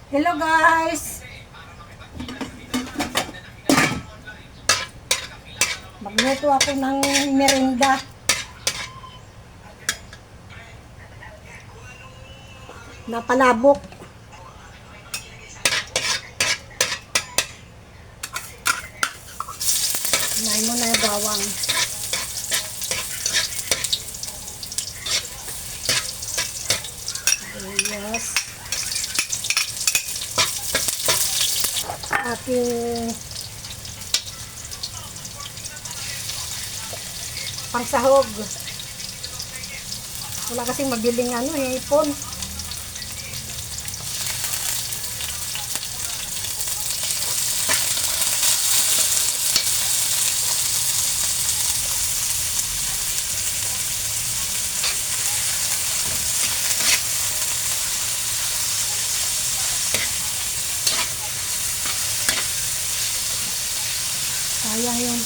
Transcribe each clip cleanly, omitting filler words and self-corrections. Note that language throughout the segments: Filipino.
Hello guys! Magluto ako ng merinda. Napalabok. Kunain mo na yung bawang. Yes. Aking pangsahog. Wala kasing mabiling hipon. Sayang yung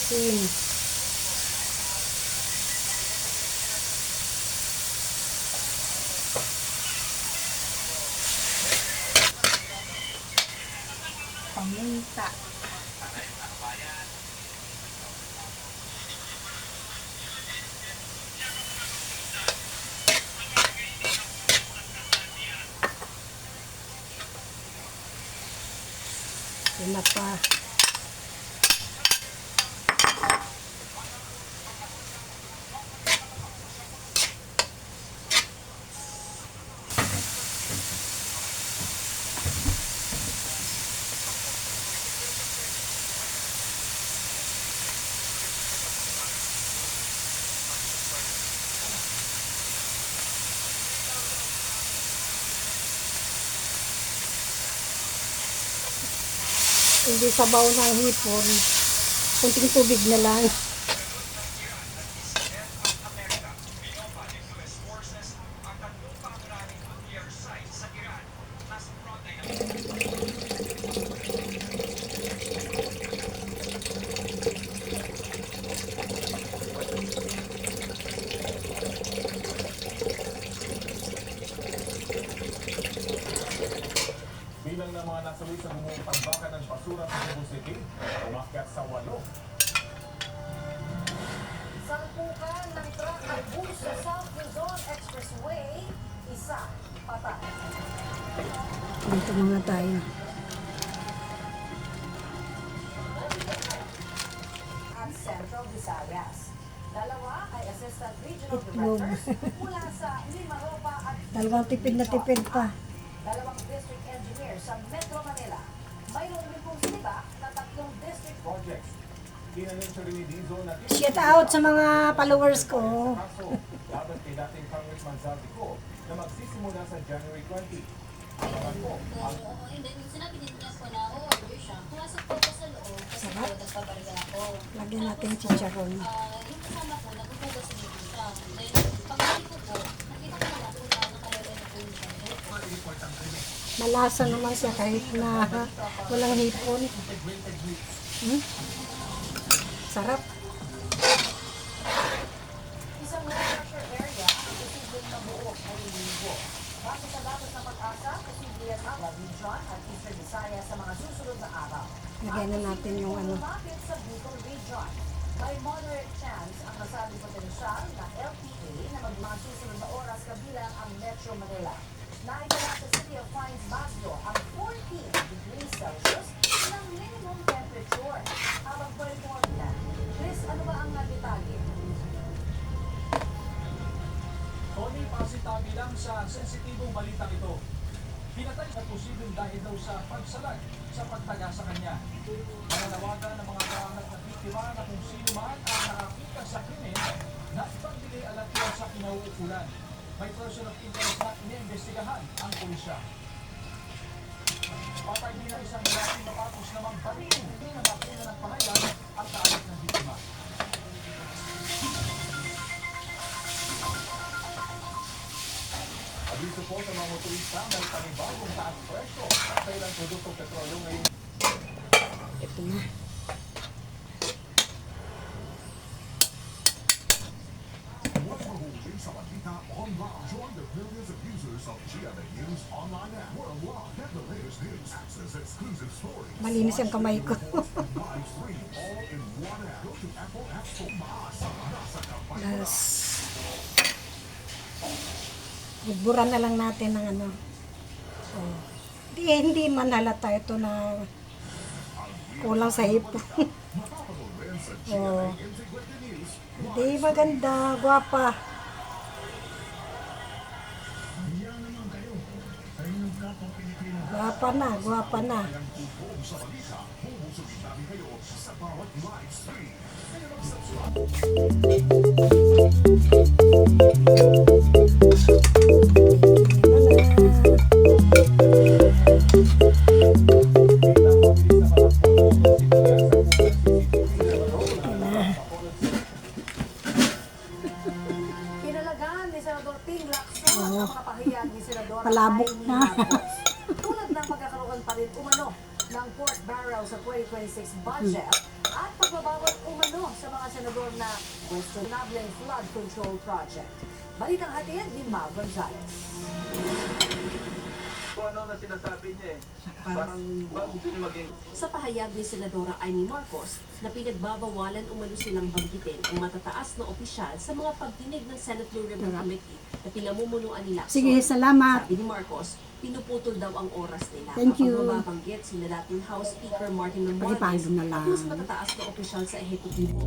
asin. Paminta. Wala pa. Hindi sabaw ng hipon. Kunting tubig na lang. Bilang ng mga nasawi sa bumuong pagbakan ng basura sa Cebu City, umakyat sa 8. Sampukan ng truck ay bus sa South Luzon Expressway, isa patay. Dito muna tayo. At Central Visayas. Dalawa ay Assistant Regional Itlog. Directors mula sa Limaropa at Dalawang tipid na tipid pa. dalawang district engineers sa Metro Manila. Mayroon din pong sila na 3 district Projects. Inanunsyo rin ni Dizon na Shout out sa mga followers ko. kaso laban kay dating Congressman Zaldico na magsisimula sa January 20. Abangan po ang Oo, and then sinabi din niya po na order siya. Pumasok po ako sa loob kasi po nagpabarga ako. Lagyan natin chicharon. Yung kasama ko, nagpupugas sa dito siya. Then, pagbalik ko po, nakita ko na po na nakalagay na po siya. Malasa naman siya kahit na walang hipon. Sarap. isang low pressure area ang posibleng mabuo ay linggo. Base sa datos ng pag-asa, posible yan ang Region at Eastern Visayas sa mga susunod na araw. Lagyan na natin yung Lumapit sa Bicol Region. May moderate chance ang nasabing potensyal na LPA na mga susunod na oras kabilang ang Metro Manila. Naitala sa City of Pines, Baguio ang 14 degrees Celsius ng minimum temperature. Habang Puerto Rico, Chris, ano ba ang detalye? Tony, pasitabi lang sa sensitibong balitang ito. Pinatay sa posibleng dahil daw sa pagsalag sa pagtaga sa kanya. Mananawagan ng mga kaangat na biktima na kung sino man ang nakakita sa krimen na ipagbigay alatira sa kinauukulan. May person of interest na iniimbestigahan ang pulisya. Patay din ang isang lalaki matapos namang bariin na nakuna ng pangalan ang kaalit ng biktima. abiso po sa mga motorista may panibagong taas presyo sa ilang produktong petrolyo ngayon. Ito na. Huwag mahuli sa balita online. Join the Malinis ang kamay ko. Tapos, bubura na lang natin ng ano. Oh. Hindi man halata ito na kulang sa hipon. Oh. Hindi maganda, gwapa. Gwapa na, gwapa na. Pinalagaan ni Senador Ping Lacson ang makapahayag ni Senador Palabok Jaime na. Marcos. Tulad ng pagkakaroon pa rin umano ng pork barrel sa 2026 budget at pagbabawal umano sa mga senador na questionable flood control project. Balitang hatid ni Mal Gonzalez. Kung ano na sinasabi niya parang bago sila maging Sa pahayag ni Senadora Amy Marcos na pinagbabawalan umano silang banggitin ang matataas na opisyal sa mga pagdinig ng Senate Blue Ribbon Committee na pinamumunuan ni Lacson. Sige, salamat. Sabi ni Marcos, pinuputol daw ang oras nila Thank you. kapag mababanggit sila dating House Speaker Martin Pagipalo Romualdez na lang. at mas matataas na opisyal sa ehekutibo.